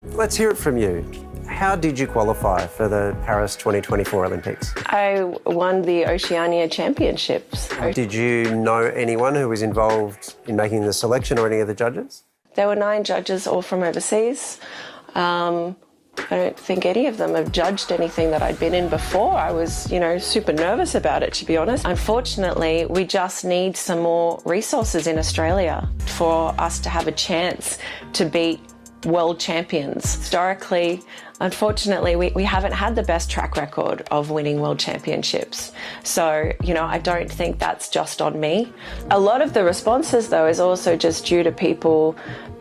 Let's hear it from you. How did you qualify for the Paris 2024 Olympics? I won the Oceania Championships. Did you know anyone who was involved in making the selection or any of the judges? There were 9 judges, all from overseas. I don't think any of them have judged anything that I'd been in before. I was, super nervous about it, to be honest. Unfortunately, we just need some more resources in Australia for us to have a chance to beat world champions. Historically, unfortunately, we haven't had the best track record of winning world championships. So, I don't think that's just on me. A lot of the responses, though, is also just due to people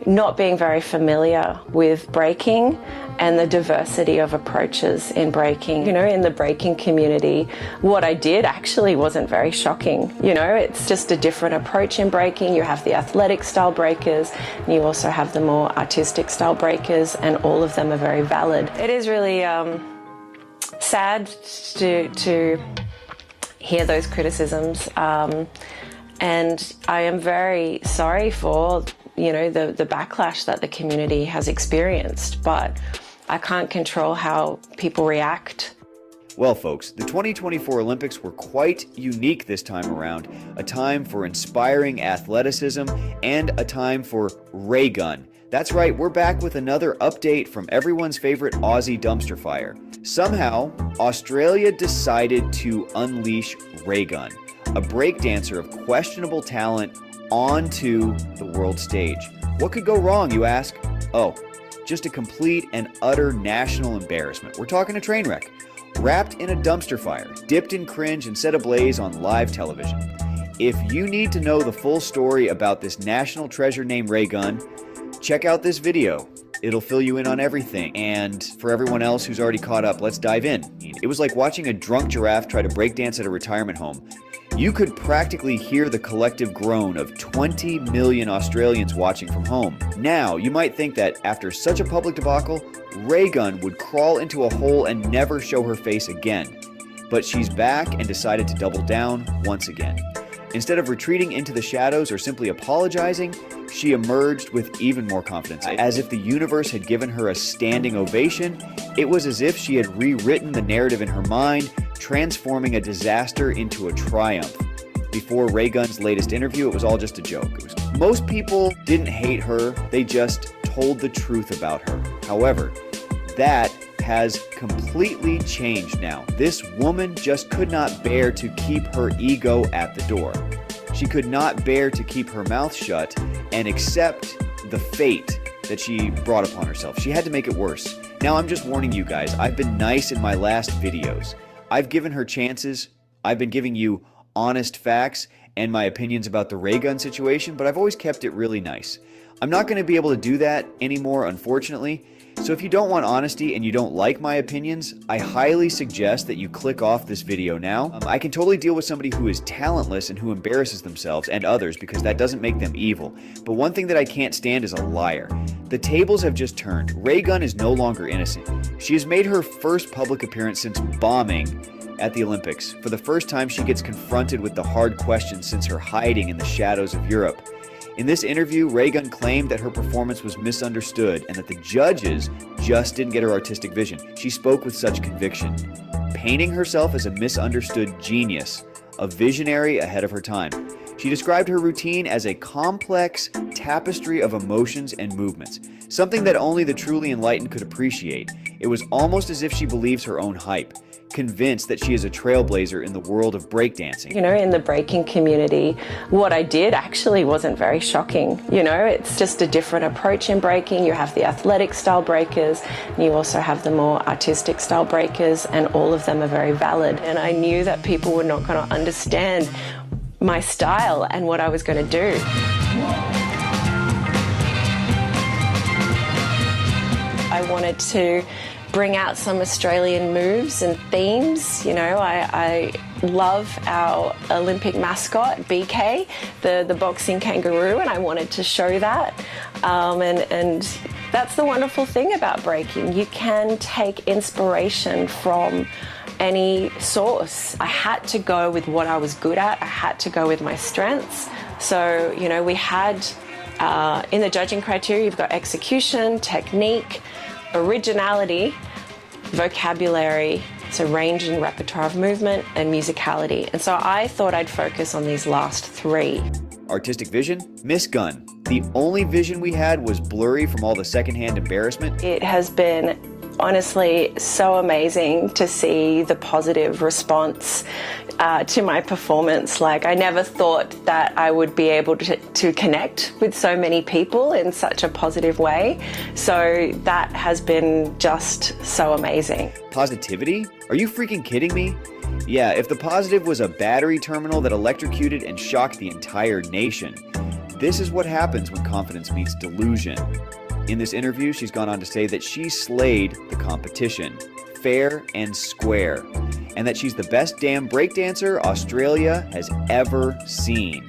not being very familiar with breaking and the diversity of approaches in breaking. In the breaking community, what I did actually wasn't very shocking. It's just a different approach in breaking. You have the athletic style breakers, and you also have the more artistic style breakers, and all of them are very valid. It is really sad to hear those criticisms, and I am very sorry for the backlash that the community has experienced, but I can't control how people react. Well, folks, the 2024 Olympics were quite unique this time around, a time for inspiring athleticism and a time for Raygun. That's right, we're back with another update from everyone's favorite Aussie dumpster fire. Somehow, Australia decided to unleash Raygun, a breakdancer of questionable talent, onto the world stage. What could go wrong, you ask? Oh, just a complete and utter national embarrassment. We're talking a train wreck, wrapped in a dumpster fire, dipped in cringe and set ablaze on live television. If you need to know the full story about this national treasure named Raygun, check out this video. It'll fill you in on everything. And for everyone else who's already caught up, let's dive in. It was like watching a drunk giraffe try to breakdance at a retirement home. You could practically hear the collective groan of 20 million Australians watching from home. Now, you might think that after such a public debacle, Raygun would crawl into a hole and never show her face again. But she's back and decided to double down once again. Instead of retreating into the shadows or simply apologizing, she emerged with even more confidence. As if the universe had given her a standing ovation, it was as if she had rewritten the narrative in her mind, transforming a disaster into a triumph. Before Raygun's latest interview, it was all just a joke. Most people didn't hate her, they just told the truth about her. However, that has completely changed now. This woman just could not bear to keep her ego at the door. She could not bear to keep her mouth shut and accept the fate that she brought upon herself. She had to make it worse. Now, I'm just warning you guys, I've been nice in my last videos. I've given her chances. I've been giving you honest facts and my opinions about the Raygun situation, but I've always kept it really nice. I'm not going to be able to do that anymore, unfortunately. So if you don't want honesty and you don't like my opinions, I highly suggest that you click off this video now. I can totally deal with somebody who is talentless and who embarrasses themselves and others because that doesn't make them evil. But one thing that I can't stand is a liar. The tables have just turned. Raygun is no longer innocent. She has made her first public appearance since bombing at the Olympics. For the first time, she gets confronted with the hard questions since her hiding in the shadows of Europe. In this interview, Raygun claimed that her performance was misunderstood and that the judges just didn't get her artistic vision. She spoke with such conviction, painting herself as a misunderstood genius, a visionary ahead of her time. She described her routine as a complex tapestry of emotions and movements, something that only the truly enlightened could appreciate. It was almost as if she believes her own hype, convinced that she is a trailblazer in the world of breakdancing. In the breaking community, what I did actually wasn't very shocking. It's just a different approach in breaking. You have the athletic style breakers, and you also have the more artistic style breakers, and all of them are very valid. And I knew that people were not going to understand my style and what I was going to do. I wanted to bring out some Australian moves and themes. I love our Olympic mascot, BK, the boxing kangaroo, and I wanted to show that. And that's the wonderful thing about breaking. You can take inspiration from any source. I had to go with what I was good at. I had to go with my strengths. So, we had, in the judging criteria, you've got execution, technique, originality, vocabulary, so range and repertoire of movement, and musicality. And so I thought I'd focus on these last three. Artistic vision, Miss Gunn. The only vision we had was blurry from all the secondhand embarrassment. It has been honestly so amazing to see the positive response to my performance. Like, I never thought that I would be able to connect with so many people in such a positive way. So that has been just so amazing. Positivity? Are you freaking kidding me? Yeah, if the positive was a battery terminal that electrocuted and shocked the entire nation. This is what happens when confidence meets delusion. In this interview, she's gone on to say that she slayed the competition, fair and square, and that she's the best damn breakdancer Australia has ever seen.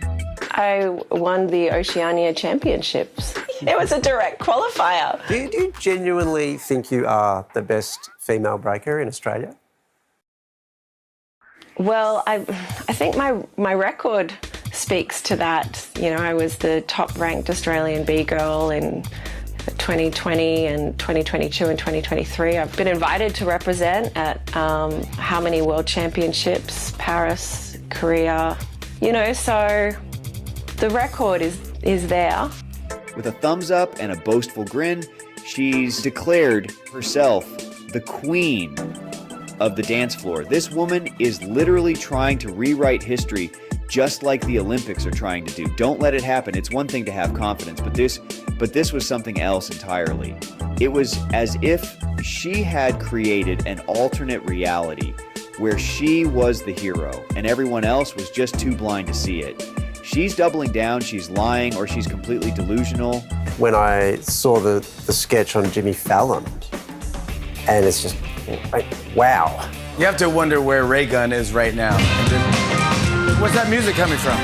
I won the Oceania Championships. It was a direct qualifier. Do you genuinely think you are the best female breaker in Australia? Well, I think my record speaks to that. You know, I was the top-ranked Australian B-girl in 2020 and 2022 and 2023. I've been invited to represent at how many World Championships, Paris, Korea, you know, so the record is there. With a thumbs up and a boastful grin, she's declared herself the queen of the dance floor. This woman is literally trying to rewrite history just like the Olympics are trying to do. Don't let it happen. It's one thing to have confidence, but this was something else entirely. It was as if she had created an alternate reality where she was the hero and everyone else was just too blind to see it. She's doubling down, she's lying, or she's completely delusional. When I saw the sketch on Jimmy Fallon, and it's just, like, wow. You have to wonder where Raygun is right now. Where's that music coming from?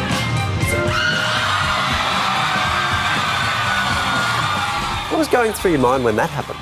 What was going through your mind when that happened?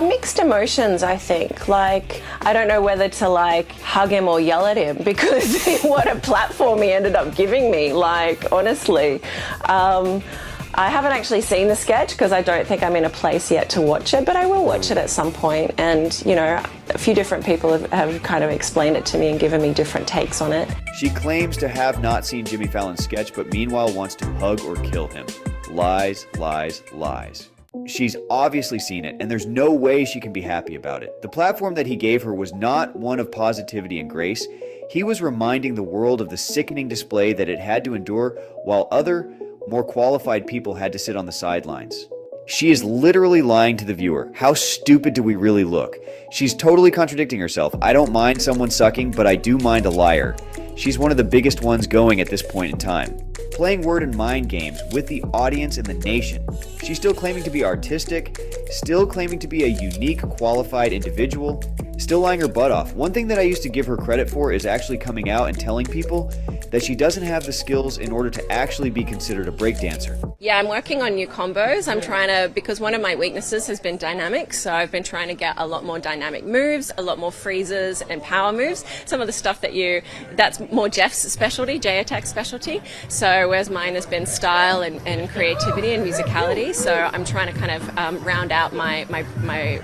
Mixed emotions, I think. Like, I don't know whether to like hug him or yell at him because what a platform he ended up giving me. Like, honestly, I haven't actually seen the sketch because I don't think I'm in a place yet to watch it, but I will watch it at some point. And, you know, a few different people have kind of explained it to me and given me different takes on it. She claims to have not seen Jimmy Fallon's sketch, but meanwhile wants to hug or kill him. Lies, lies, lies. She's obviously seen it, and there's no way she can be happy about it. The platform that he gave her was not one of positivity and grace. He was reminding the world of the sickening display that it had to endure while other, more qualified people had to sit on the sidelines. She is literally lying to the viewer. How stupid do we really look? She's totally contradicting herself. I don't mind someone sucking, but I do mind a liar. She's one of the biggest ones going at this point in time. Playing word and mind games with the audience and the nation. She's still claiming to be artistic, still claiming to be a unique, qualified individual, still lying her butt off. One thing that I used to give her credit for is actually coming out and telling people that she doesn't have the skills in order to actually be considered a breakdancer. Yeah, I'm working on new combos. I'm trying to, because one of my weaknesses has been dynamics, so I've been trying to get a lot more dynamic moves, a lot more freezes and power moves. Some of the stuff that's more Jeff's specialty, J-Attack's specialty. So whereas mine has been style and creativity and musicality, so I'm trying to kind of round out my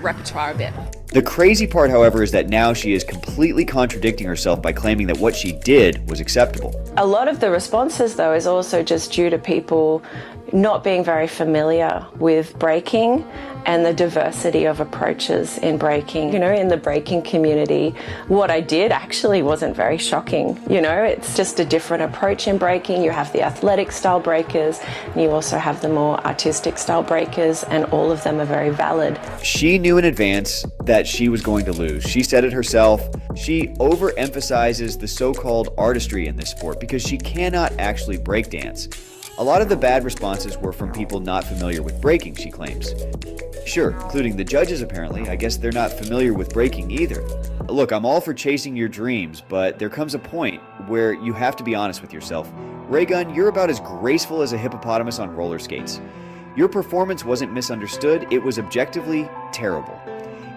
repertoire a bit. The crazy part, however, is that now she is completely contradicting herself by claiming that what she did was acceptable. A lot of the responses, though, is also just due to people not being very familiar with breaking and the diversity of approaches in breaking. You know, in the breaking community, what I did actually wasn't very shocking. You know, it's just a different approach in breaking. You have the athletic style breakers, and you also have the more artistic style breakers, and all of them are very valid. She knew in advance that she was going to lose. She said it herself. She overemphasizes the so-called artistry in this sport because she cannot actually breakdance. A lot of the bad responses were from people not familiar with breaking, she claims. Sure, including the judges apparently. I guess they're not familiar with breaking either. Look, I'm all for chasing your dreams, but there comes a point where you have to be honest with yourself. Raygun, you're about as graceful as a hippopotamus on roller skates. Your performance wasn't misunderstood, it was objectively terrible.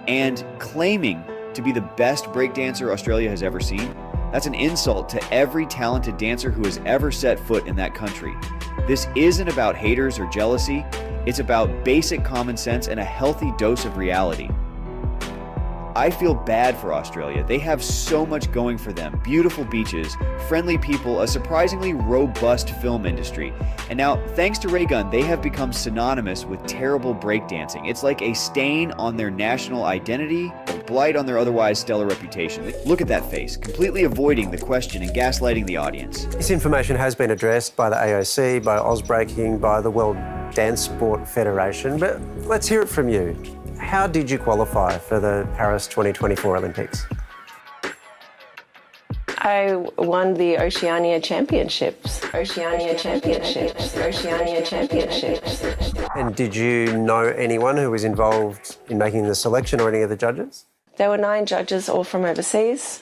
And claiming to be the best breakdancer Australia has ever seen, that's an insult to every talented dancer who has ever set foot in that country. This isn't about haters or jealousy. It's about basic common sense and a healthy dose of reality. I feel bad for Australia. They have so much going for them. Beautiful beaches, friendly people, a surprisingly robust film industry. And now, thanks to Raygun, they have become synonymous with terrible breakdancing. It's like a stain on their national identity, a blight on their otherwise stellar reputation. Look at that face, completely avoiding the question and gaslighting the audience. This information has been addressed by the AOC, by Ausbreaking, by the World Dance Sport Federation, but let's hear it from you. How did you qualify for the Paris 2024 Olympics? I won the Oceania Championships. Oceania Championships. Oceania Championships. And did you know anyone who was involved in making the selection or any of the judges? There were 9 judges, all from overseas.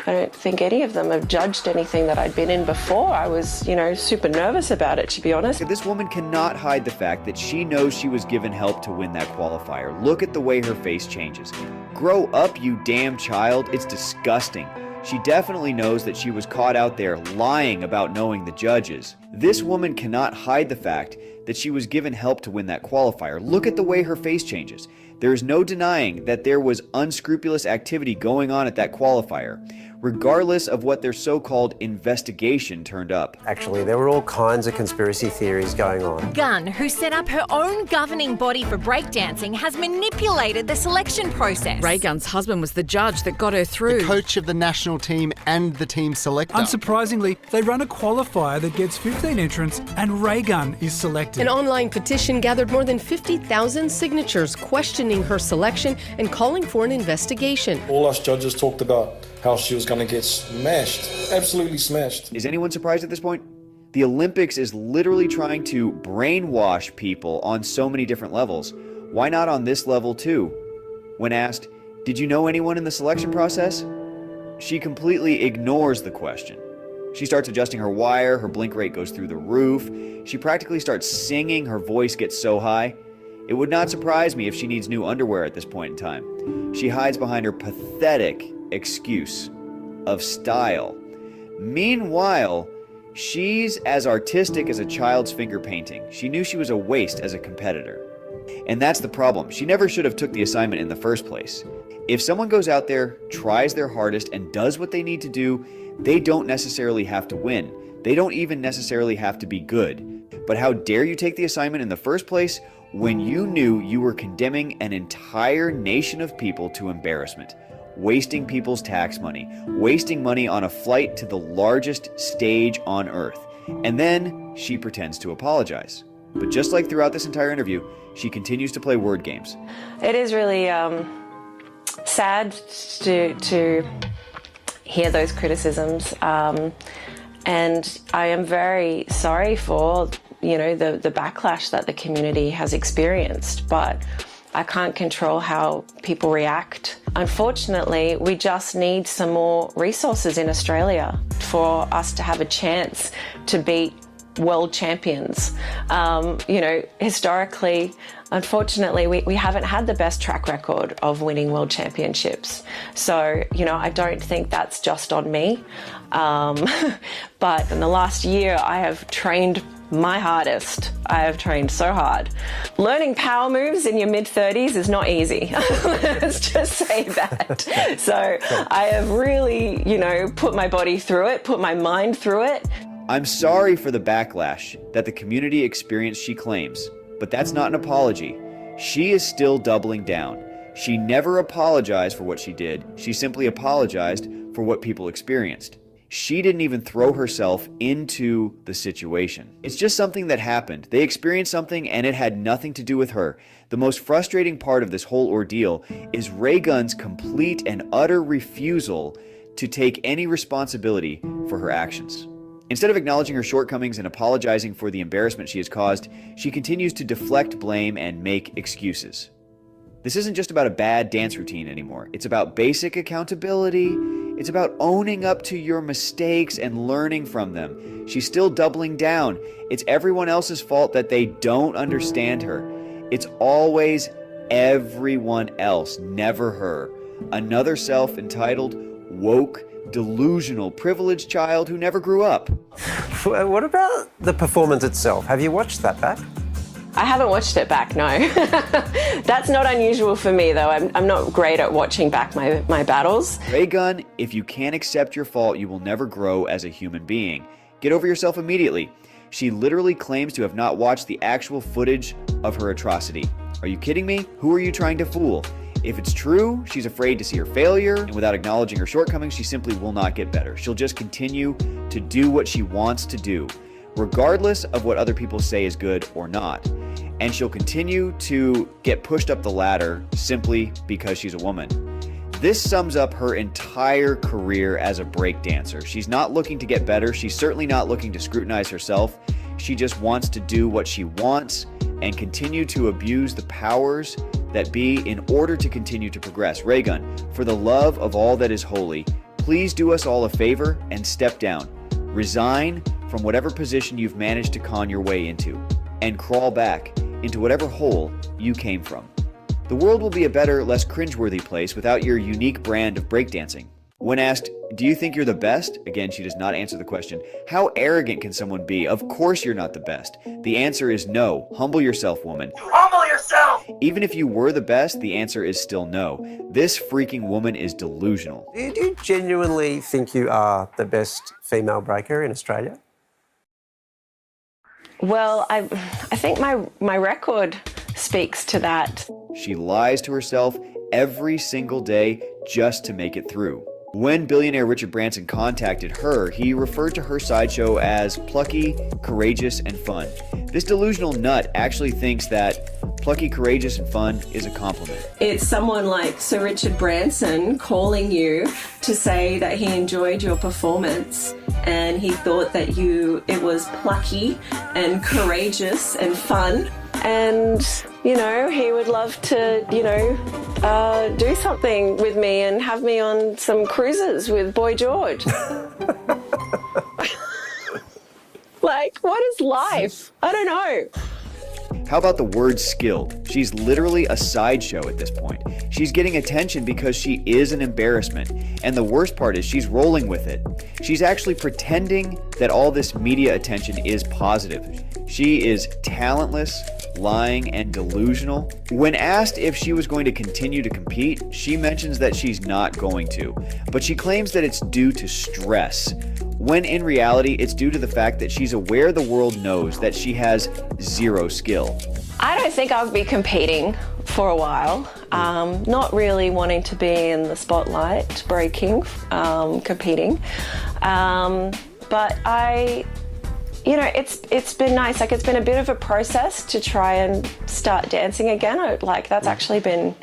I don't think any of them have judged anything that I'd been in before. I was, super nervous about it, to be honest. This woman cannot hide the fact that she knows she was given help to win that qualifier. Look at the way her face changes. Grow up, you damn child. It's disgusting. She definitely knows that she was caught out there lying about knowing the judges. This woman cannot hide the fact that she was given help to win that qualifier. Look at the way her face changes. There is no denying that there was unscrupulous activity going on at that qualifier, regardless of what their so-called investigation turned up. Actually, there were all kinds of conspiracy theories going on. Gunn, who set up her own governing body for breakdancing, has manipulated the selection process. Raygun's husband was the judge that got her through. The coach of the national team and the team selector. Unsurprisingly, they run a qualifier that gets 15 entrants and Raygun is selected. An online petition gathered more than 50,000 signatures questioning her selection and calling for an investigation. All us judges talked about how she was going to get smashed, absolutely smashed. Is anyone surprised at this point? The Olympics is literally trying to brainwash people on so many different levels. Why not on this level too? When asked, did you know anyone in the selection process? She completely ignores the question. She starts adjusting her wire, her blink rate goes through the roof. She practically starts singing, her voice gets so high. It would not surprise me if she needs new underwear at this point in time. She hides behind her pathetic excuse of style. Meanwhile, she's as artistic as a child's finger painting. She knew she was a waste as a competitor. And that's the problem. She never should have took the assignment in the first place. If someone goes out there, tries their hardest, and does what they need to do, they don't necessarily have to win. They don't even necessarily have to be good. But how dare you take the assignment in the first place when you knew you were condemning an entire nation of people to embarrassment, wasting people's tax money, wasting money on a flight to the largest stage on earth. And then she pretends to apologize. But just like throughout this entire interview, she continues to play word games. It is really sad to hear those criticisms, and I am very sorry for the backlash that the community has experienced, but I can't control how people react. Unfortunately, we just need some more resources in Australia for us to have a chance to beat world champions. Historically, unfortunately, we haven't had the best track record of winning world championships. So, I don't think that's just on me. But in the last year, I have trained my hardest. I have trained so hard. Learning power moves in your mid-30s is not easy. Let's just say that. So I have really, put my body through it, put my mind through it. I'm sorry for the backlash that the community experienced, she claims, but that's not an apology. She is still doubling down. She never apologized for what she did. She simply apologized for what people experienced. She didn't even throw herself into the situation. It's just something that happened. They experienced something and it had nothing to do with her. The most frustrating part of this whole ordeal is Raygun's complete and utter refusal to take any responsibility for her actions. Instead of acknowledging her shortcomings and apologizing for the embarrassment she has caused, she continues to deflect blame and make excuses. This isn't just about a bad dance routine anymore. It's about basic accountability. It's about owning up to your mistakes and learning from them. She's still doubling down. It's everyone else's fault that they don't understand her. It's always everyone else, never her. Another self-entitled, woke, delusional, privileged child who never grew up. What about the performance itself? Have you watched that back? I haven't watched it back, no. That's not unusual for me, though. I'm not great at watching back my battles. Raygun, if you can't accept your fault, you will never grow as a human being. Get over yourself immediately. She literally claims to have not watched the actual footage of her atrocity. Are you kidding me? Who are you trying to fool? If it's true, she's afraid to see her failure, and without acknowledging her shortcomings, she simply will not get better. She'll just continue to do what she wants to do, regardless of what other people say is good or not. And she'll continue to get pushed up the ladder simply because she's a woman. This sums up her entire career as a breakdancer. She's not looking to get better. She's certainly not looking to scrutinize herself. She just wants to do what she wants and continue to abuse the powers that be in order to continue to progress. Raygun, for the love of all that is holy, please do us all a favor and step down. Resign from whatever position you've managed to con your way into and crawl back into whatever hole you came from. The world will be a better, less cringeworthy place without your unique brand of breakdancing. When asked, do you think you're the best? Again, she does not answer the question. How arrogant can someone be? Of course you're not the best. The answer is no. Humble yourself, woman. Humble yourself! Even if you were the best, the answer is still no. This freaking woman is delusional. Do you genuinely think you are the best female breaker in Australia? Well, I think my record speaks to that. She lies to herself every single day just to make it through. When billionaire Richard Branson contacted her, he referred to her sideshow as plucky, courageous, and fun. This delusional nut actually thinks that plucky, courageous, and fun is a compliment. It's someone like Sir Richard Branson calling you to say that he enjoyed your performance and he thought that it was plucky and courageous and fun. And, he would love to, do something with me and have me on some cruises with Boy George. Like, what is life? I don't know. How about the word skilled? She's literally a sideshow at this point. She's getting attention because she is an embarrassment. And the worst part is she's rolling with it. She's actually pretending that all this media attention is positive. She is talentless, lying, and delusional. When asked if she was going to continue to compete, she mentions that she's not going to, but she claims that it's due to stress, when in reality, it's due to the fact that she's aware the world knows that she has zero skill. I don't think I'll be competing for a while. Not really wanting to be in the spotlight, breaking, competing. But it's been nice. Like, it's been a bit of a process to try and start dancing again. That's actually been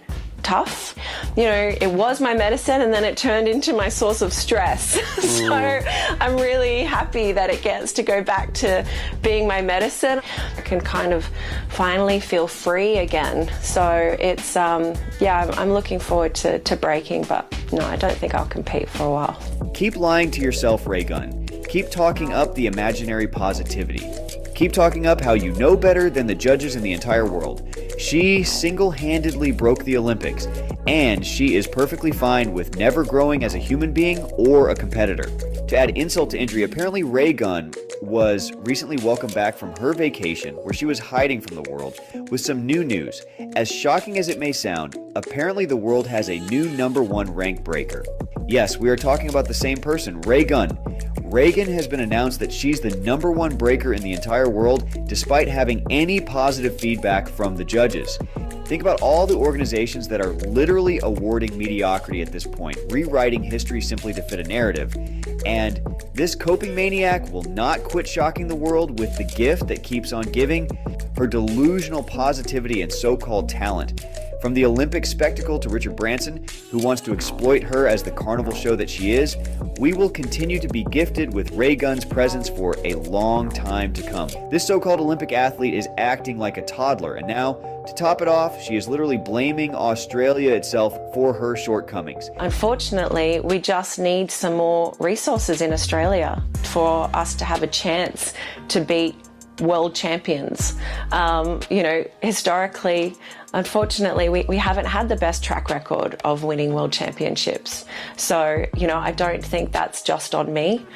tough. It was my medicine and then it turned into my source of stress. So I'm really happy that it gets to go back to being my medicine. I can kind of finally feel free again. So it's, I'm looking forward to breaking, but no, I don't think I'll compete for a while. Keep lying to yourself, Raygun. Keep talking up the imaginary positivity. Keep talking up how you know better than the judges in the entire world. She single-handedly broke the Olympics, and she is perfectly fine with never growing as a human being or a competitor. To add insult to injury, apparently Raygun was recently welcomed back from her vacation where she was hiding from the world with some new news. As shocking as it may sound, apparently the world has a new #1 rank breaker. Yes, we are talking about the same person, Raygun. Raygun has been announced that she's the #1 breaker in the entire world despite having any positive feedback from the judges. Think about all the organizations that are literally awarding mediocrity at this point, rewriting history simply to fit a narrative. And this coping maniac will not quit shocking the world with the gift that keeps on giving, her delusional positivity and so-called talent. From the Olympic spectacle to Richard Branson, who wants to exploit her as the carnival show that she is, we will continue to be gifted with Raygun's presence for a long time to come. This so-called Olympic athlete is acting like a toddler, and now, to top it off, she is literally blaming Australia itself for her shortcomings. Unfortunately, we just need some more resources in Australia for us to have a chance to beat world champions. Historically, unfortunately, we haven't had the best track record of winning world championships. So, I don't think that's just on me.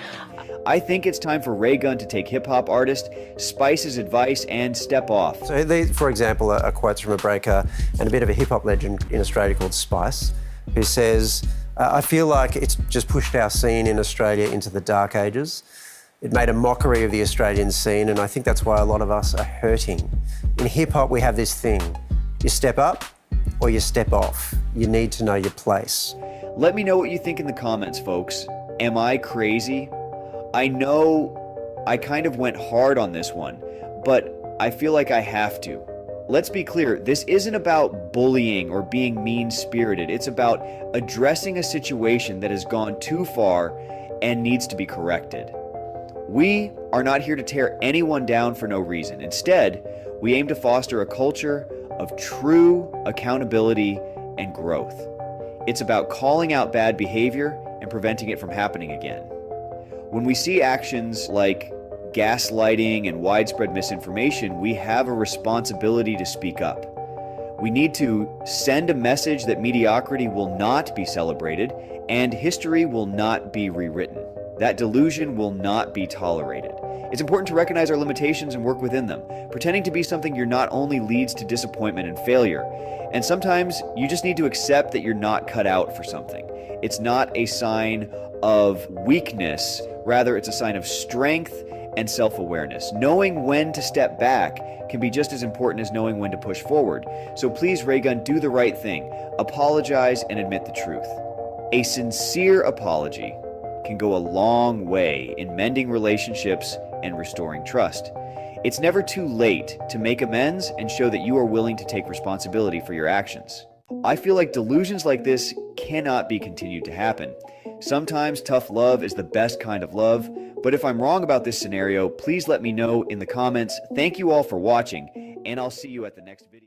I think it's time for Raygun to take hip-hop artist Spice's advice and step off. So these, for example, are quotes from a breaker and a bit of a hip-hop legend in Australia called Spice, who says, I feel like it's just pushed our scene in Australia into the dark ages. It made a mockery of the Australian scene, and I think that's why a lot of us are hurting. In hip-hop, we have this thing. You step up or you step off. You need to know your place. Let me know what you think in the comments, folks. Am I crazy? I know I kind of went hard on this one, but I feel like I have to. Let's be clear, this isn't about bullying or being mean-spirited. It's about addressing a situation that has gone too far and needs to be corrected. We are not here to tear anyone down for no reason. Instead, we aim to foster a culture of true accountability and growth. It's about calling out bad behavior and preventing it from happening again. When we see actions like gaslighting and widespread misinformation, we have a responsibility to speak up. We need to send a message that mediocrity will not be celebrated and history will not be rewritten. That delusion will not be tolerated. It's important to recognize our limitations and work within them. Pretending to be something you're not only leads to disappointment and failure, and sometimes you just need to accept that you're not cut out for something. It's not a sign of weakness, rather it's a sign of strength and self-awareness. Knowing when to step back can be just as important as knowing when to push forward. So please, Raygun, do the right thing. Apologize and admit the truth. A sincere apology can go a long way in mending relationships and restoring trust. It's never too late to make amends and show that you are willing to take responsibility for your actions. I feel like delusions like this cannot be continued to happen. Sometimes tough love is the best kind of love, but if I'm wrong about this scenario, please let me know in the comments. Thank you all for watching, and I'll see you at the next video.